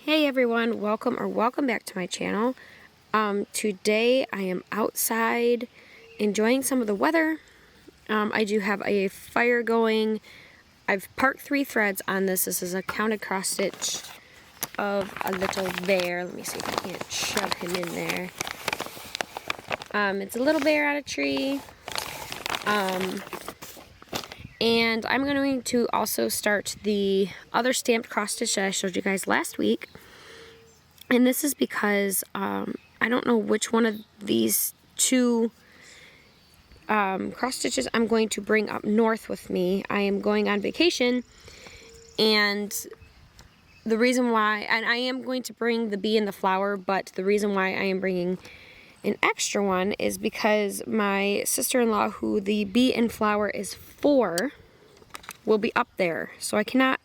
Hey everyone, welcome back to my channel. Today I am outside enjoying some of the weather. I do have a fire going. I've parked 3 threads on this. This is a counted cross stitch of a little bear. Let me see if I can't shove him in there. It's a little bear on a tree. And I'm going to also start the other stamped cross stitch that I showed you guys last week. And this is because I don't know which one of these 2 cross stitches I'm going to bring up north with me. I am going on vacation, and the reason why, and I am going to bring the bee and the flower, but the reason why I am bringing an extra one is because my sister-in-law, who the bee and flower is for, will be up there. So I cannot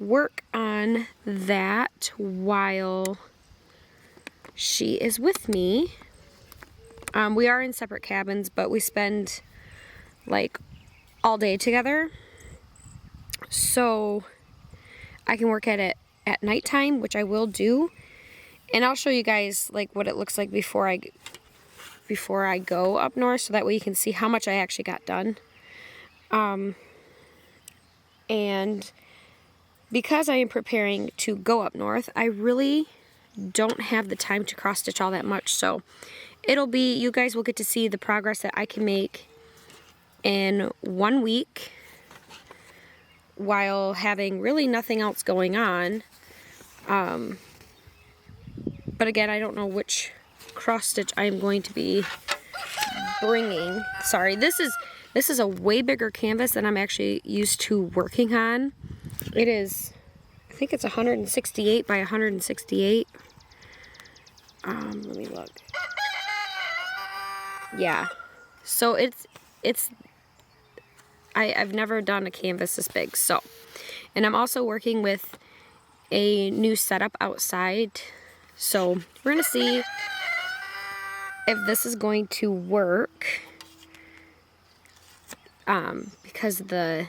work on that while she is with me. We are in separate cabins, but we spend like all day together. So I can work at it at nighttime, which I will do. And I'll show you guys like what it looks like before I go up north, so that way you can see how much I actually got done. And because I am preparing to go up north, I really don't have the time to cross stitch all that much. So it'll be, you guys will get to see the progress that I can make in 1 week while having really nothing else going on. But again, I don't know which cross stitch I am going to be bringing. Sorry, this is a way bigger canvas than I'm actually used to working on. It is, I think it's 168 by 168. Let me look. Yeah, so I've never done a canvas this big. So, and I'm also working with a new setup outside. So we're gonna see if this is going to work, because the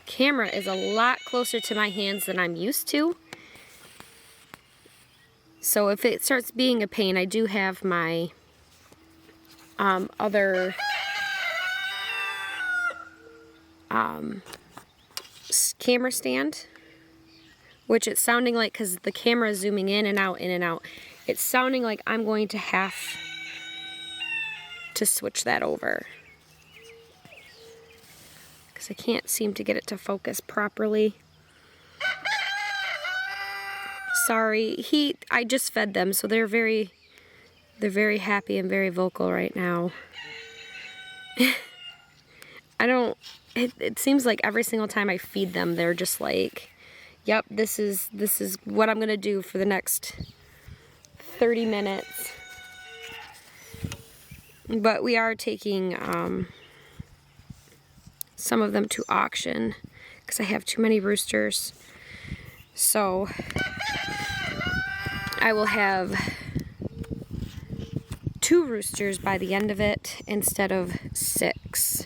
camera is a lot closer to my hands than I'm used to. So if it starts being a pain, I do have my other camera stand, which it's sounding like, because the camera is zooming in and out, it's sounding like I'm going to have to switch that over, because I can't seem to get it to focus properly. Sorry, I just fed them, so they're very happy and very vocal right now. It seems like every single time I feed them, they're just like, yep, this is what I'm gonna do for the next 30 minutes. But we are taking some of them to auction because I have too many roosters. So I will have 2 roosters by the end of it instead of 6.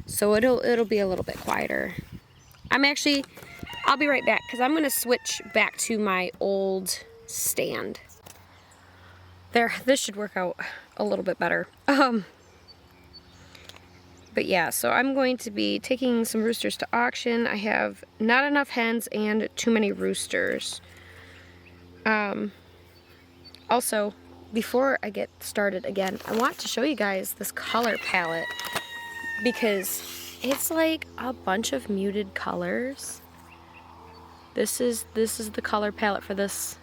So it'll be a little bit quieter. I'll be right back, because I'm going to switch back to my old stand. There, this should work out a little bit better. But yeah, so I'm going to be taking some roosters to auction. I have not enough hens and too many roosters. Also, before I get started again, I want to show you guys this color palette, because it's like a bunch of muted colors. This is the color palette for this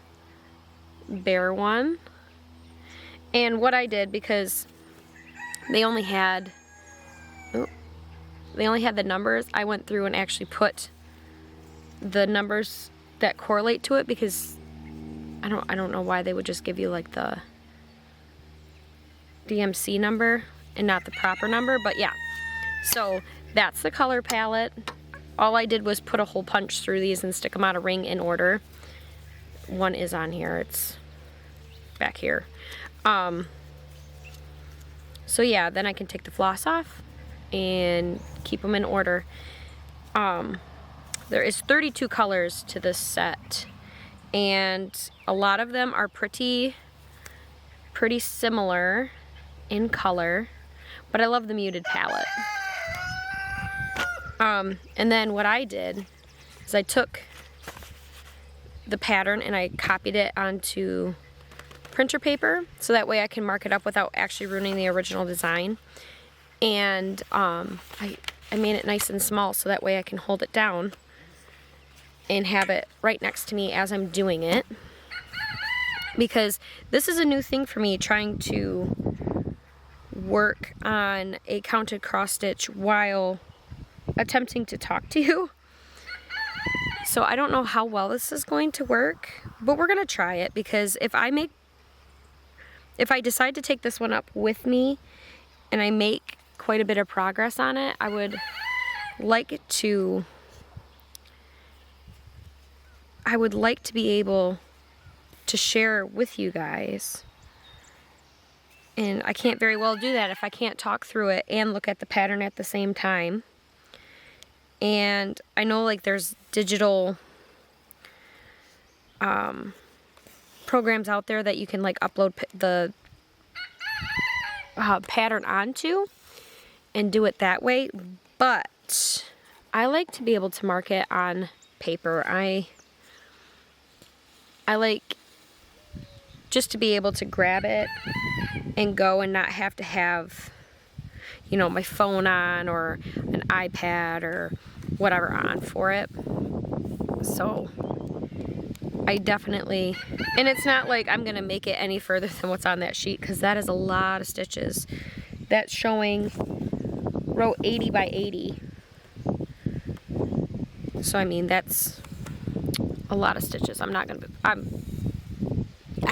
bear one. And what I did, because they only had the numbers, I went through and actually put the numbers that correlate to it, because I don't know why they would just give you like the DMC number and not the proper number, but yeah. So that's the color palette. All I did was put a hole punch through these and stick them on a ring in order. One is on here, it's back here. So yeah, then I can take the floss off and keep them in order. There is 32 colors to this set, and a lot of them are pretty similar in color, but I love the muted palette. And then what I did is I took the pattern and I copied it onto printer paper, so that way I can mark it up without actually ruining the original design. And I made it nice and small so that way I can hold it down and have it right next to me as I'm doing it. Because this is a new thing for me, trying to work on a counted cross stitch while attempting to talk to you. So I don't know how well this is going to work, but we're gonna try it, because if I decide to take this one up with me and I make quite a bit of progress on it, I would like to be able to share with you guys. And I can't very well do that if I can't talk through it and look at the pattern at the same time. And I know like there's digital programs out there that you can like upload the pattern onto and do it that way, but I like to be able to mark it on paper. I like just to be able to grab it and go and not have to have, you know, my phone on or an iPad or whatever on for it. So I definitely, and it's not like I'm gonna make it any further than what's on that sheet, because that is a lot of stitches. That's showing row 80 by 80. So I mean, that's a lot of stitches. I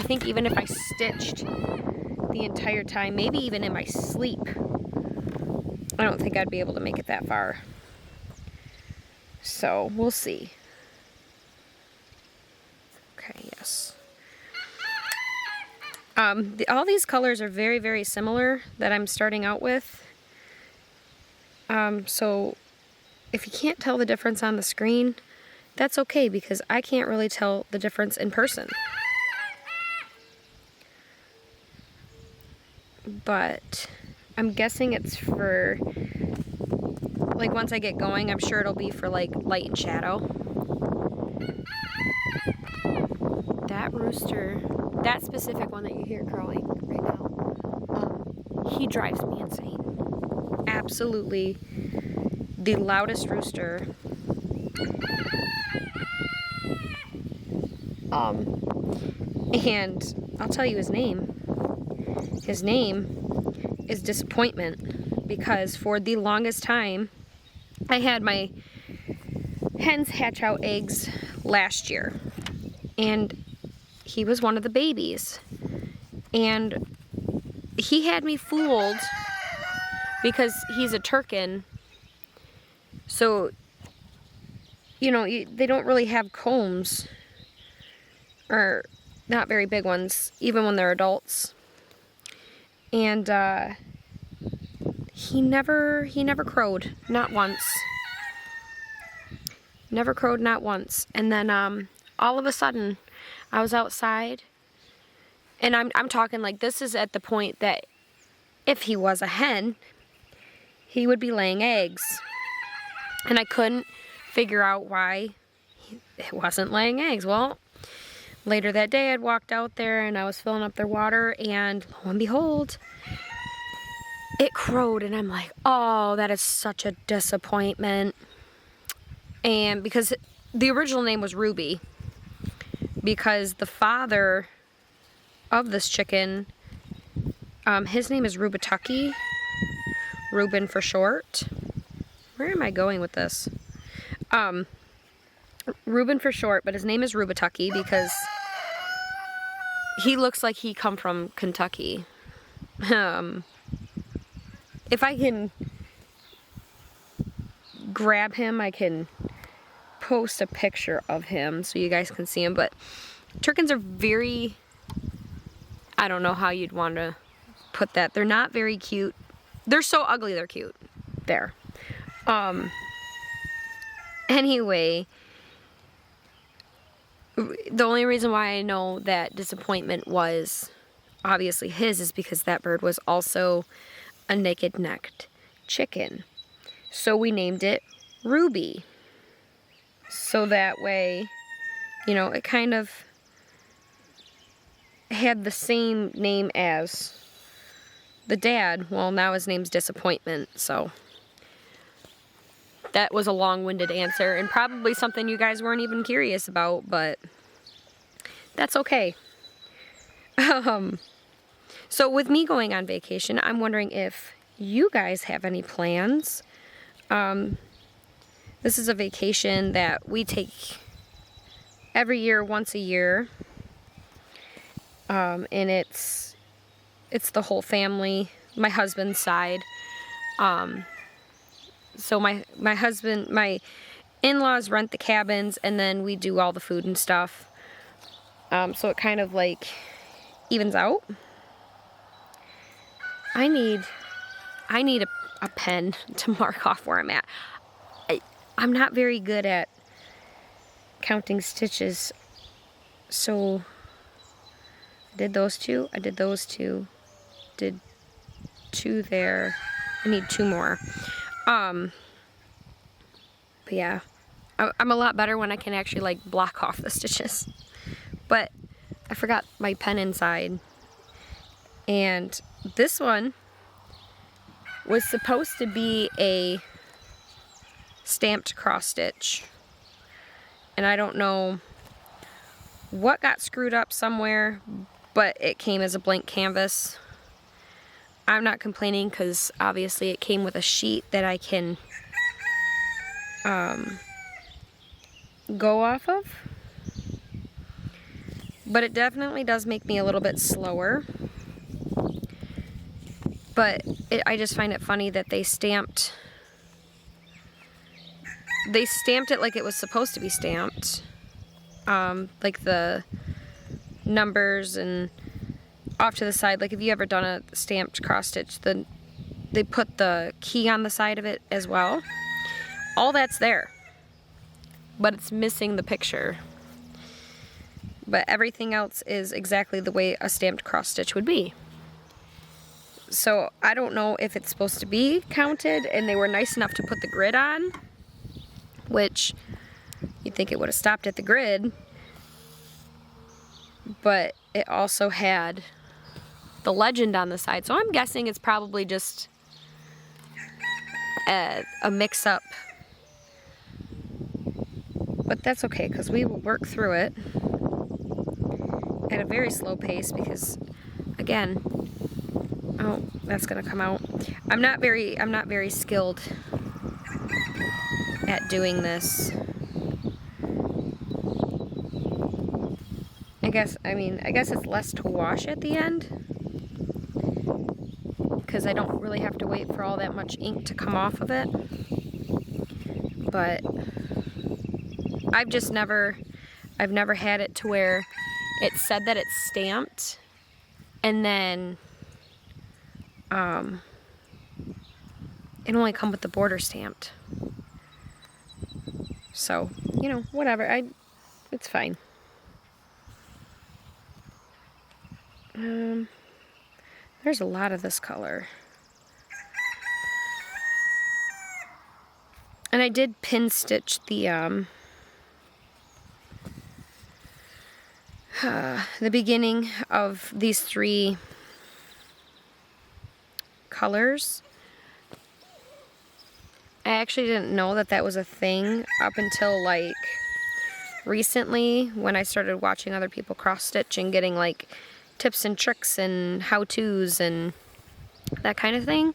think even if I stitched the entire time, maybe even in my sleep, I don't think I'd be able to make it that far. So we'll see. Okay, yes. All these colors are very, very similar that I'm starting out with. So if you can't tell the difference on the screen, that's okay, because I can't really tell the difference in person. But I'm guessing it's for, like, once I get going, I'm sure it'll be for like light and shadow. That rooster, that specific one that you hear crowing right now, he drives me insane. Absolutely the loudest rooster. And I'll tell you his name. His name is Disappointment, because for the longest time, I had my hens hatch out eggs last year, and he was one of the babies, and he had me fooled because he's a Turkin, so you know, they don't really have combs, or not very big ones, even when they're adults. And he never crowed, not once. Never crowed, not once. And then all of a sudden, I was outside, and I'm talking like, this is at the point that if he was a hen, he would be laying eggs. And I couldn't figure out why it wasn't laying eggs. Well, later that day, I'd walked out there and I was filling up their water, and lo and behold, it crowed, and I'm like, oh, that is such a disappointment. And because the original name was Ruby, because the father of this chicken, his name is Rubatucky, Reuben for short. Where am I going with this? Reuben for short, but his name is Rubatucky because he looks like he come from Kentucky. If I can grab him, I can post a picture of him so you guys can see him. But Turkins are very, I don't know how you'd want to put that. They're not very cute. They're so ugly, they're cute. There. Anyway, The only reason why I know that Disappointment was obviously his is because that bird was also a naked-necked chicken. So we named it Ruby. So that way, you know, it kind of had the same name as the dad. Well, now his name's Disappointment, so that was a long-winded answer and probably something you guys weren't even curious about, but that's okay. So with me going on vacation, I'm wondering if you guys have any plans. This is a vacation that we take every year, once a year, and it's the whole family, my husband's side. So my in-laws rent the cabins, and then we do all the food and stuff. So it kind of like evens out. I need a pen to mark off where I'm at. I'm not very good at counting stitches, so I did those two, did 2 there, I need 2 more. But yeah, I'm a lot better when I can actually like block off the stitches. But I forgot my pen inside, and this one was supposed to be a stamped cross stitch, and I don't know what got screwed up somewhere, but it came as a blank canvas. I'm not complaining because obviously it came with a sheet that I can go off of, but it definitely does make me a little bit slower. But I just find it funny that they stamped it like it was supposed to be stamped, like the numbers and off to the side. Like if you ever done a stamped cross stitch, they put the key on the side of it as well. All that's there, but it's missing the picture. But everything else is exactly the way a stamped cross stitch would be. So I don't know if it's supposed to be counted, and they were nice enough to put the grid on, which you'd think it would have stopped at the grid, but it also had the legend on the side. So I'm guessing it's probably just a mix-up, but that's okay because we will work through it at a very slow pace because, again, oh, that's gonna come out. I'm not very skilled at doing this. I guess it's less to wash at the end because I don't really have to wait for all that much ink to come off of it. But I've never had it to where it said that it's stamped and then it only come with the border stamped. So, you know, whatever. It's fine. There's a lot of this color. And I did pin stitch the beginning of these 3 colors. I actually didn't know that that was a thing up until like recently when I started watching other people cross stitch and getting like tips and tricks and how-tos and that kind of thing.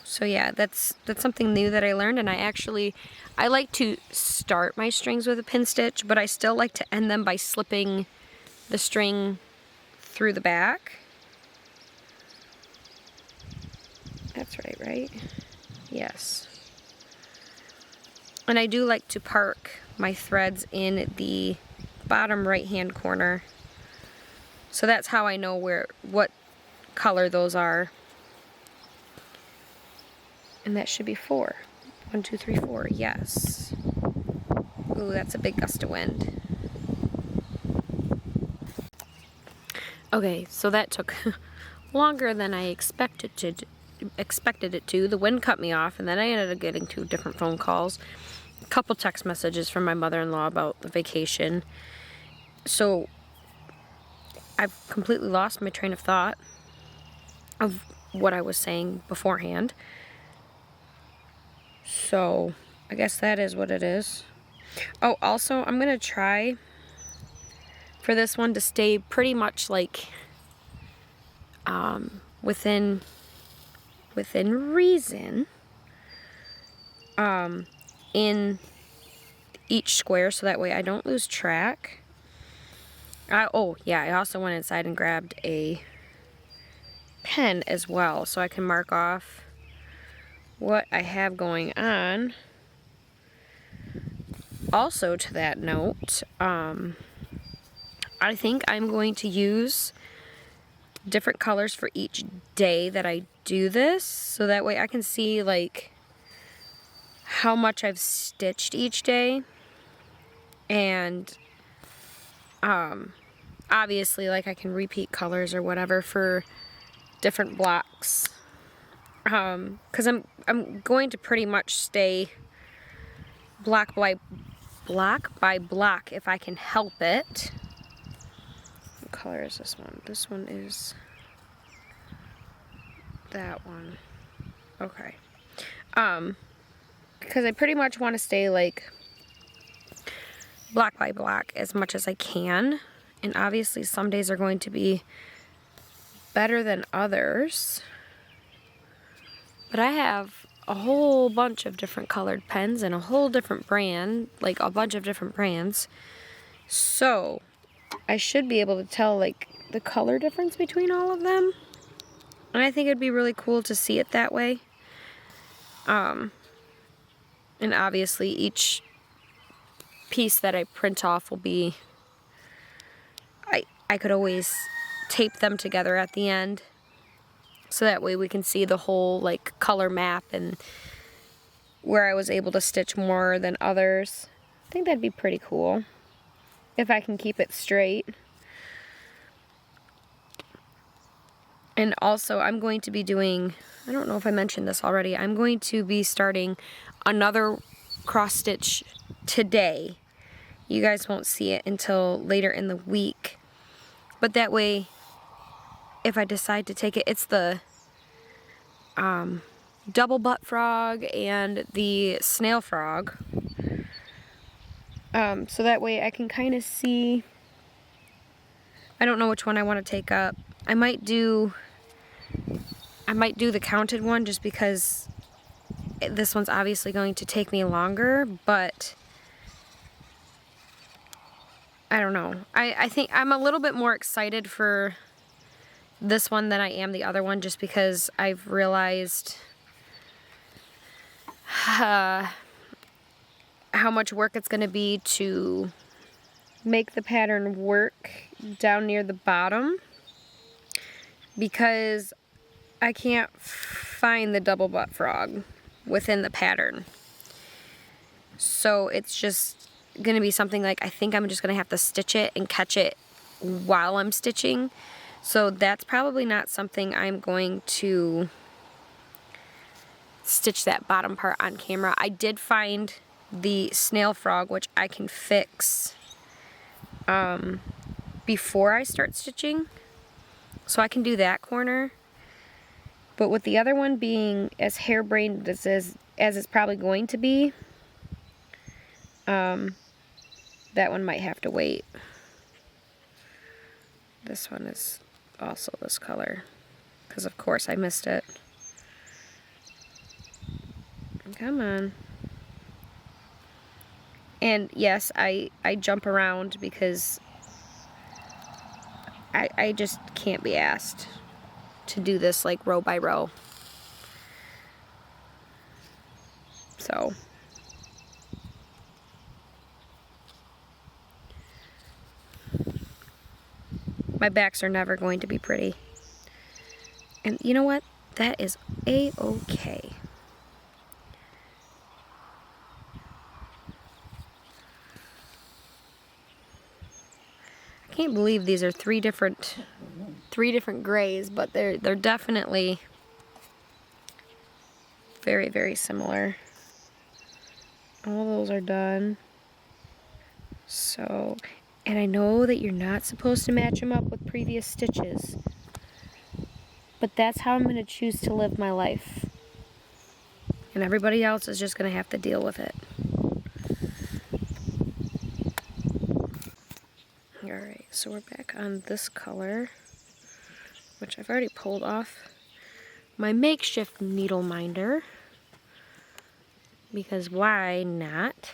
So yeah, that's something new that I learned, and I like to start my strings with a pin stitch, but I still like to end them by slipping the string through the back. That's right? Yes. And I do like to park my threads in the bottom right-hand corner. So that's how I know what color those are. And that should be 4. 1, 2, 3, 4. Yes. Ooh, that's a big gust of wind. Okay, so that took longer than I expected it to. The wind cut me off, and then I ended up getting 2 different phone calls, a couple text messages from my mother-in-law about the vacation. So I've completely lost my train of thought of what I was saying beforehand. So I guess that is what it is. Oh, also, I'm gonna try for this one to stay pretty much like within reason in each square, so that way I don't lose track. Oh yeah, I also went inside and grabbed a pen as well, so I can mark off what I have going on. Also, to that note, I think I'm going to use different colors for each day that I do this, so that way I can see like how much I've stitched each day, and obviously like I can repeat colors or whatever for different blocks, because I'm going to pretty much stay block by block if I can help it. What color is this one? This one is that one. Okay. Because I pretty much want to stay like block by block as much as I can, and obviously some days are going to be better than others, but I have a whole bunch of different colored pens and a whole different brand, like a bunch of different brands, so I should be able to tell like the color difference between all of them, and I think it'd be really cool to see it that way. And obviously each piece that I print off will be, I could always tape them together at the end, so that way we can see the whole like color map and where I was able to stitch more than others. I think that'd be pretty cool if I can keep it straight. And also I'm going to be doing, I don't know if I mentioned this already, I'm going to be starting another cross stitch today. You guys won't see it until later in the week, but that way if I decide to take it, it's the double butt frog and the snail frog, so that way I can kind of see. I don't know which one I want to take up. I might do the counted one, just because this one's obviously going to take me longer, but I don't know. I think I'm a little bit more excited for this one than I am the other one, just because I've realized how much work it's going to be to make the pattern work down near the bottom, because I can't find the double butt frog within the pattern. So it's just going to be something like, I think I'm just going to have to stitch it and catch it while I'm stitching. So that's probably not something I'm going to stitch that bottom part on camera. I did find the snail frog, which I can fix before I start stitching, so I can do that corner. But with the other one being as harebrained as it's probably going to be, that one might have to wait. This one is also this color, because of course I missed it. Come on. And yes, I jump around because I just can't be asked to do this like row by row. So my backs are never going to be pretty. And you know what? That is a-okay. can't believe these are three different grays, but they're definitely very, very similar. All those are done. So, and I know that you're not supposed to match them up with previous stitches, but that's how I'm going to choose to live my life. And everybody else is just going to have to deal with it. Alright, so we're back on this color, which I've already pulled off my makeshift needle minder, because why not?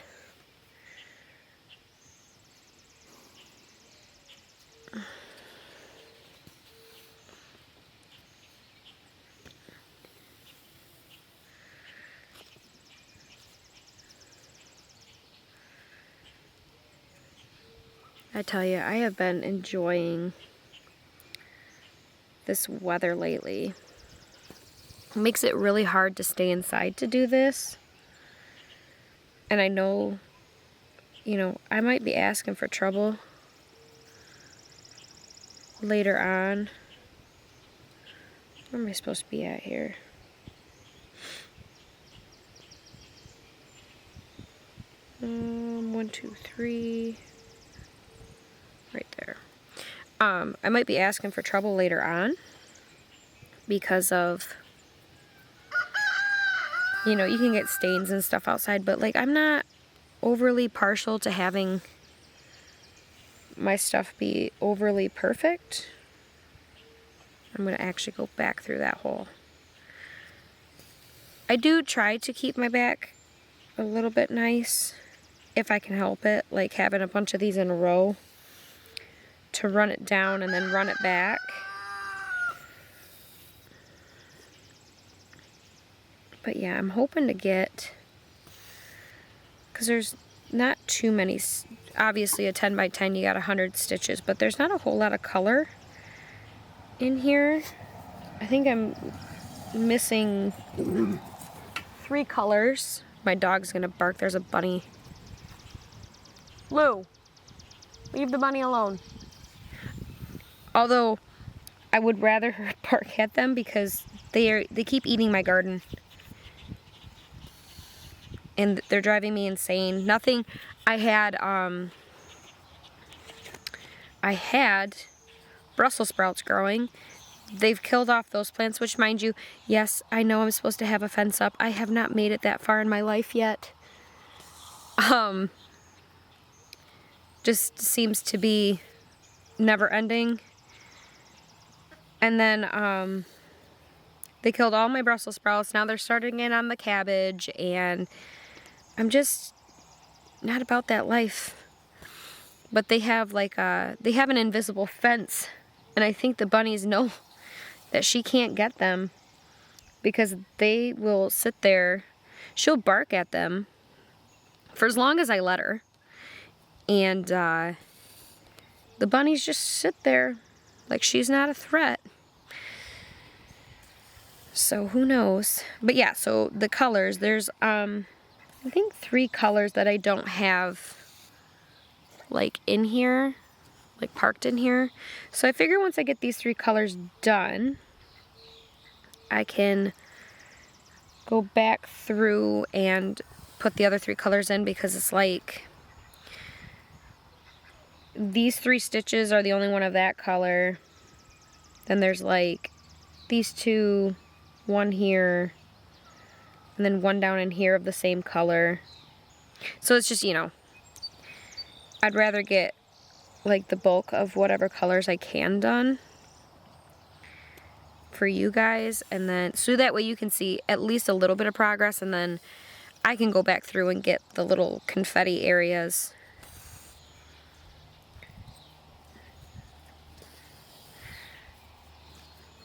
I tell you, I have been enjoying this weather lately. It makes it really hard to stay inside to do this. And I know, you know, I might be asking for trouble later on. Where am I supposed to be at here? One, two, three. Right there. I might be asking for trouble later on because of, you know, you can get stains and stuff outside, but like I'm not overly partial to having my stuff be overly perfect. I'm going to actually go back through that hole. I do try to keep my back a little bit nice if I can help it, like having a bunch of these in a row to run it down and then run it back. But yeah, I'm hoping to get, because there's not too many, obviously a 10 by 10 you got 100 stitches, but there's not a whole lot of color in here. I think I'm missing 3 colors. My dog's gonna bark. There's a bunny. Lou, leave the bunny alone. Although I would rather her bark at them because they keep eating my garden. And they're driving me insane. Nothing, I had Brussels sprouts growing. They've killed off those plants, which mind you, yes, I know I'm supposed to have a fence up. I have not made it that far in my life yet. Just seems to be never ending. And then they killed all my Brussels sprouts. Now they're starting in on the cabbage, and I'm just not about that life. But they have like they have an invisible fence, and I think the bunnies know that she can't get them because they will sit there. She'll bark at them for as long as I let her, and the bunnies just sit there like she's not a threat. So who knows? But yeah, so the colors, there's I think 3 colors that I don't have like in here, like parked in here. So I figure once I get these 3 colors done, I can go back through and put the other 3 colors in, because it's like these 3 stitches are the only one of that color. Then there's like these 2, one here, and then one down in here of the same color. So it's just, you know, I'd rather get like the bulk of whatever colors I can done for you guys, and then so that way you can see at least a little bit of progress, and then I can go back through and get the little confetti areas.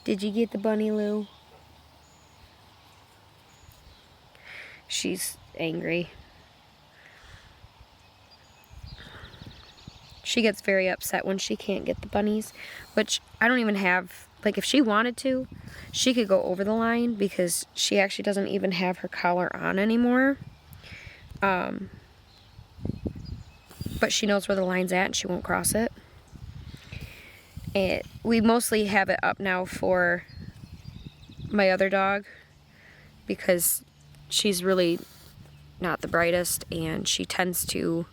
Did you get the bunny, Lou? She's angry. She gets very upset when she can't get the bunnies, which I don't even have, like if she wanted to, she could go over the line because she actually doesn't even have her collar on anymore. But she knows where the line's at and she won't cross it. We mostly have it up now for my other dog because she's really not the brightest, and she tends to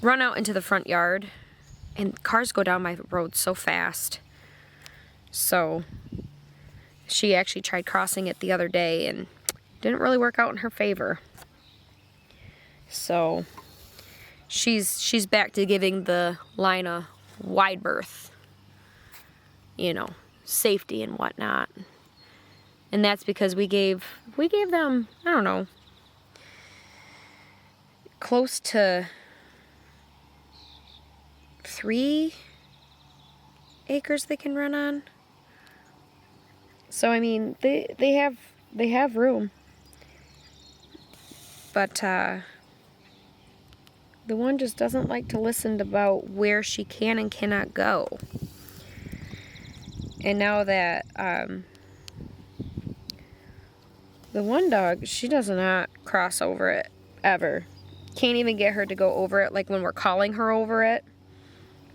run out into the front yard, and cars go down my road so fast. So she actually tried crossing it the other day and didn't really work out in her favor. So she's back to giving the line a wide berth, you know, safety and whatnot. And that's because we gave them, I don't know, close to 3 acres they can run on. So I mean, they have room. But the one just doesn't like to listen about where she can and cannot go. And now that the one dog, she does not cross over it ever. Can't even get her to go over it, like when we're calling her over it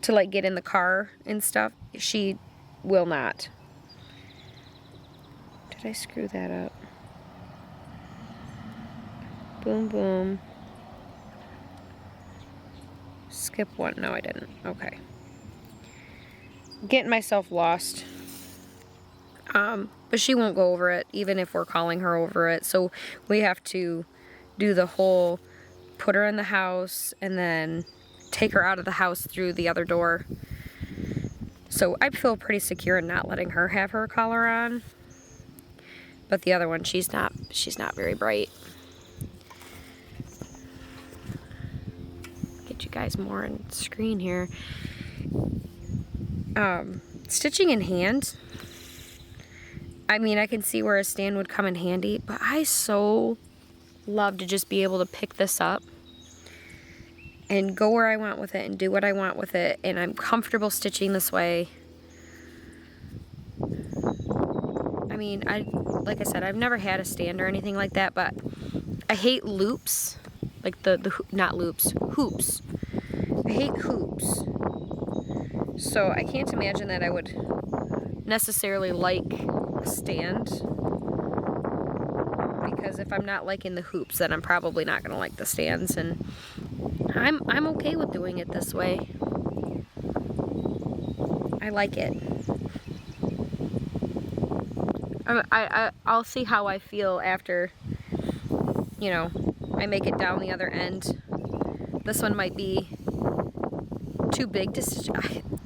to like get in the car and stuff. She will not. Did I screw that up? Boom, boom. Skip one. No, I didn't. Okay. Getting myself lost. But she won't go over it, even if we're calling her over it. So we have to do the whole put her in the house and then take her out of the house through the other door. So I feel pretty secure in not letting her have her collar on. But the other one, she's not very bright. Get you guys more on screen here. Stitching in hand, I mean, I can see where a stand would come in handy, but I so love to just be able to pick this up and go where I want with it and do what I want with it, and I'm comfortable stitching this way. I mean, like I said, I've never had a stand or anything like that, but I hate loops, like not loops, hoops. I hate hoops. So I can't imagine that I would necessarily like a stand, because if I'm not liking the hoops, then I'm probably not going to like the stands, and I'm okay with doing it this way. I like it. I'll see how I feel after, you know, I make it down the other end. This one might be too big to stitch,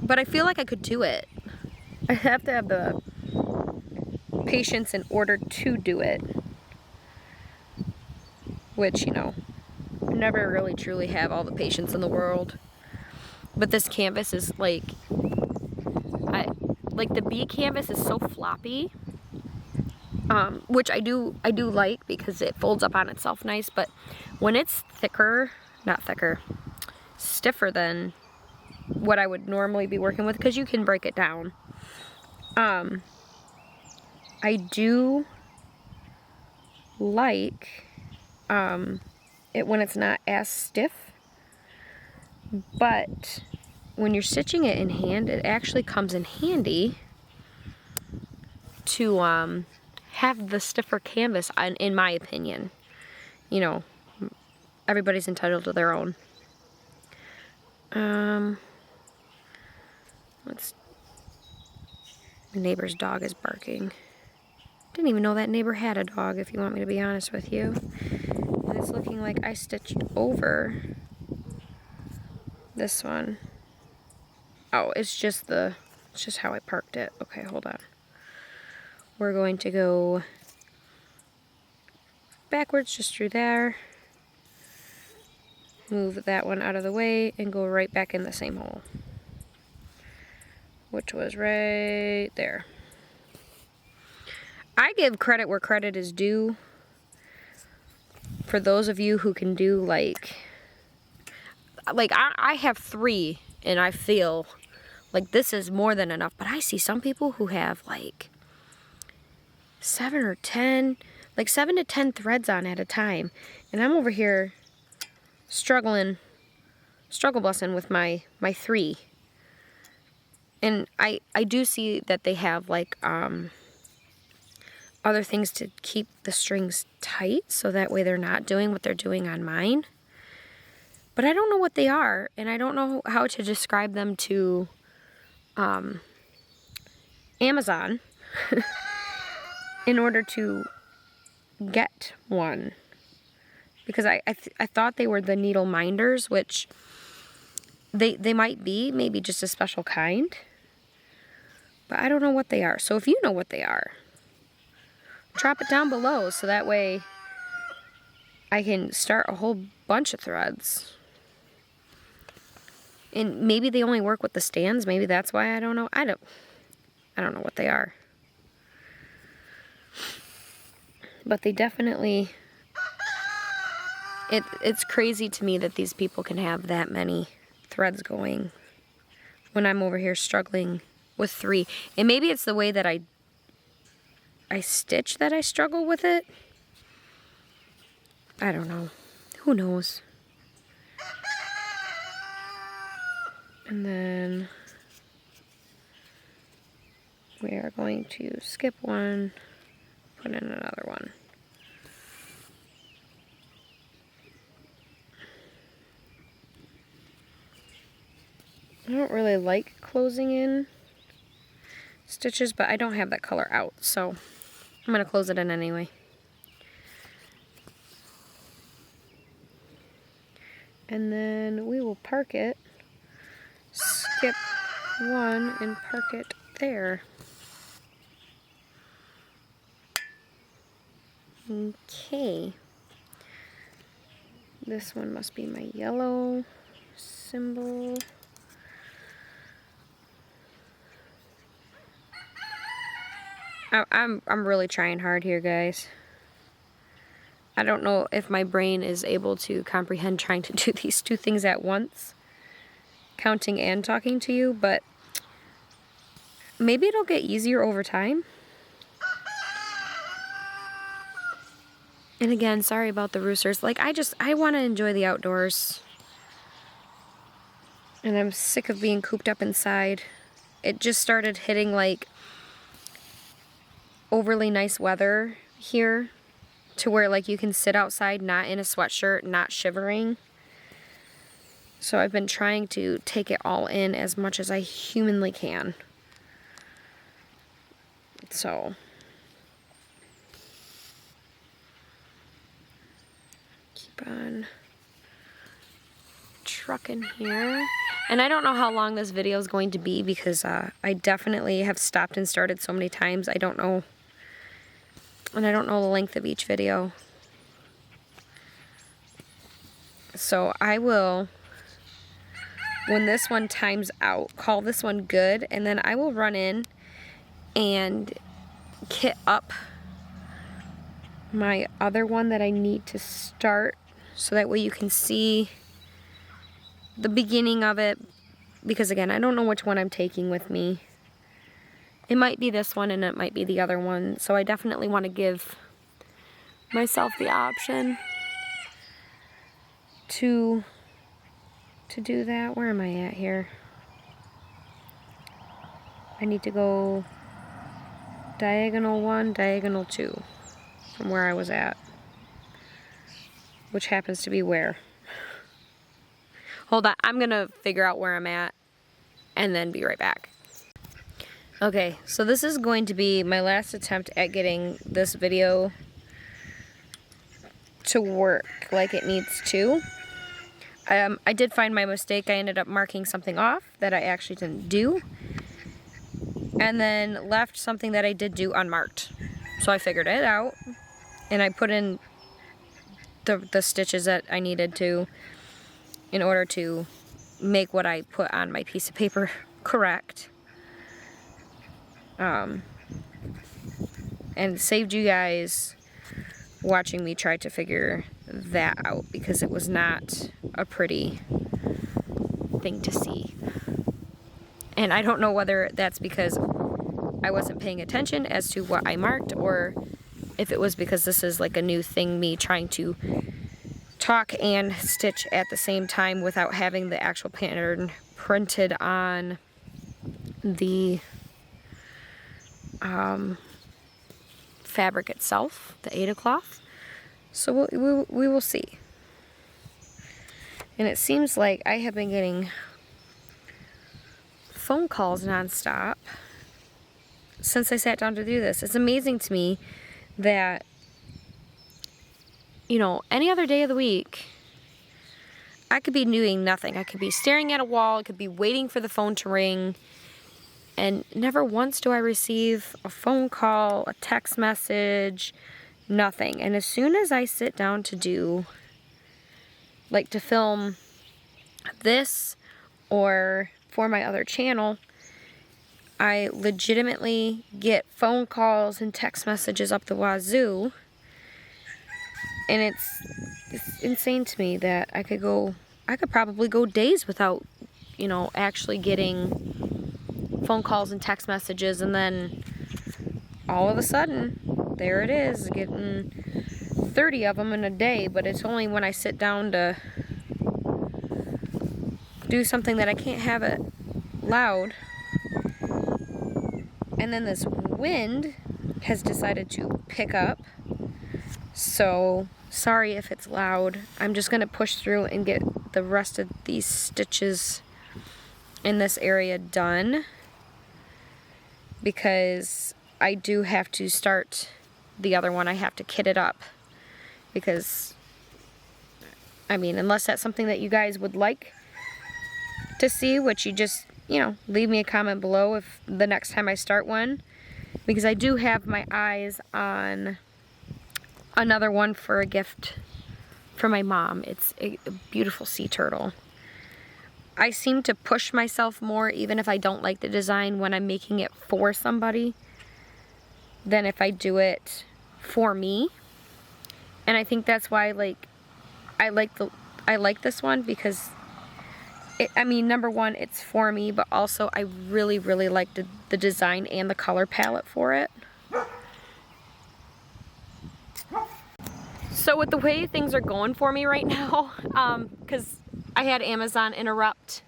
but I feel like I could do it. I have to have the patience in order to do it, which, you know, I never really truly have all the patience in the world. But this canvas is like the bee canvas is so floppy, which I do like because it folds up on itself nice. But when it's stiffer than what I would normally be working with, because you can break it down. I do like it when it's not as stiff, but when you're stitching it in hand, it actually comes in handy to have the stiffer canvas, in my opinion. You know, everybody's entitled to their own. My neighbor's dog is barking. Didn't even know that neighbor had a dog, if you want me to be honest with you. And it's looking like I stitched over this one. Oh, it's just how I parked it. Okay, hold on. We're going to go backwards just through there. Move that one out of the way and go right back in the same hole, which was right there. I give credit where credit is due. For those of you who can do like I have 3 and I feel like this is more than enough, but I see some people who have like 7 or 10, like 7 to 10 threads on at a time, and I'm over here struggle busting with my 3. And I do see that they have like other things to keep the strings tight so that way they're not doing what they're doing on mine. But I don't know what they are, and I don't know how to describe them to Amazon in order to get one. Because I thought they were the needle minders, which they might be, maybe just a special kind. But I don't know what they are. So if you know what they are, drop it down below so that way I can start a whole bunch of threads. And maybe they only work with the stands. Maybe that's why I don't know. I don't know what they are. But they definitely... It's crazy to me that these people can have that many threads going when I'm over here struggling with 3. And maybe it's the way that I stitch that I struggle with it. I don't know. Who knows? And then we are going to skip one, put in another one. I don't really like closing in stitches, but I don't have that color out, so I'm going to close it in anyway. And then we will park it, skip one, and park it there. Okay. This one must be my yellow symbol. I'm really trying hard here, guys. I don't know if my brain is able to comprehend trying to do these 2 things at once, counting and talking to you, but maybe it'll get easier over time. And again, sorry about the roosters. Like, I want to enjoy the outdoors. And I'm sick of being cooped up inside. It just started hitting like overly nice weather here to where like you can sit outside not in a sweatshirt, not shivering. So I've been trying to take it all in as much as I humanly can. So keep on trucking here. And I don't know how long this video is going to be because I definitely have stopped and started so many times. I don't know. And I don't know the length of each video. So I will, when this one times out, call this one good. And then I will run in and kit up my other one that I need to start. So that way you can see the beginning of it. Because again, I don't know which one I'm taking with me. It might be this one and it might be the other one. So I definitely want to give myself the option to do that. Where am I at here? I need to go diagonal 1, diagonal 2 from where I was at. Which happens to be where? Hold on, I'm going to figure out where I'm at and then be right back. Okay, so this is going to be my last attempt at getting this video to work like it needs to. I did find my mistake. I ended up marking something off that I actually didn't do. And then left something that I did do unmarked. So I figured it out. And I put in the stitches that I needed to in order to make what I put on my piece of paper correct. And saved you guys watching me try to figure that out because it was not a pretty thing to see. And I don't know whether that's because I wasn't paying attention as to what I marked or if it was because this is like a new thing, me trying to talk and stitch at the same time without having the actual pattern printed on the fabric itself, the Aida cloth. So we will see. And it seems like I have been getting phone calls nonstop since I sat down to do this. It's amazing to me that, you know, any other day of the week, I could be doing nothing. I could be staring at a wall. I could be waiting for the phone to ring. And never once do I receive a phone call, a text message, nothing. And as soon as I sit down to do, like to film this or for my other channel, I legitimately get phone calls and text messages up the wazoo. And it's insane to me that I could probably go days without, you know, actually getting phone calls and text messages, and then all of a sudden there it is, getting 30 of them in a day. But it's only when I sit down to do something that I can't have it loud, and then this wind has decided to pick up. So sorry if it's loud. I'm just gonna push through and get the rest of these stitches in this area done, because I do have to start the other one. I have to kit it up, because, I mean, unless that's something that you guys would like to see, which you just, you know, leave me a comment below if the next time I start one, because I do have my eyes on another one for a gift for my mom. It's a beautiful sea turtle. I seem to push myself more, even if I don't like the design, when I'm making it for somebody, than if I do it for me. And I think that's why, like, I like this one, because I mean, number one, it's for me, but also I really, really like the design and the color palette for it. So with the way things are going for me right now, because I had Amazon interrupt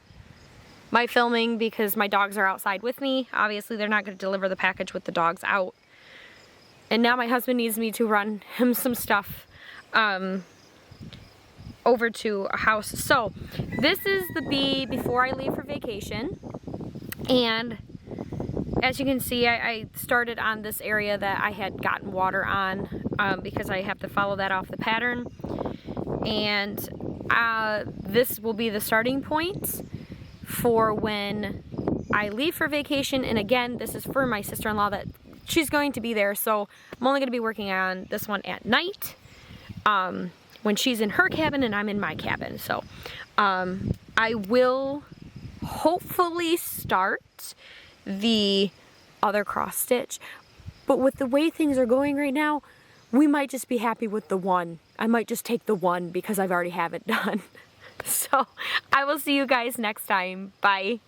my filming because my dogs are outside with me. Obviously, they're not going to deliver the package with the dogs out. And now my husband needs me to run him some stuff over to a house. So this is the bee before I leave for vacation. And as you can see, I started on this area that I had gotten water on because I have to follow that off the pattern. And this will be the starting point for when I leave for vacation. And again, this is for my sister-in-law, that she's going to be there, so I'm only going to be working on this one at night when she's in her cabin and I'm in my cabin. So I will hopefully start the other cross stitch, but with the way things are going right now, we might just be happy with the one. I might just take the one because I've already have it done. So I will see you guys next time. Bye.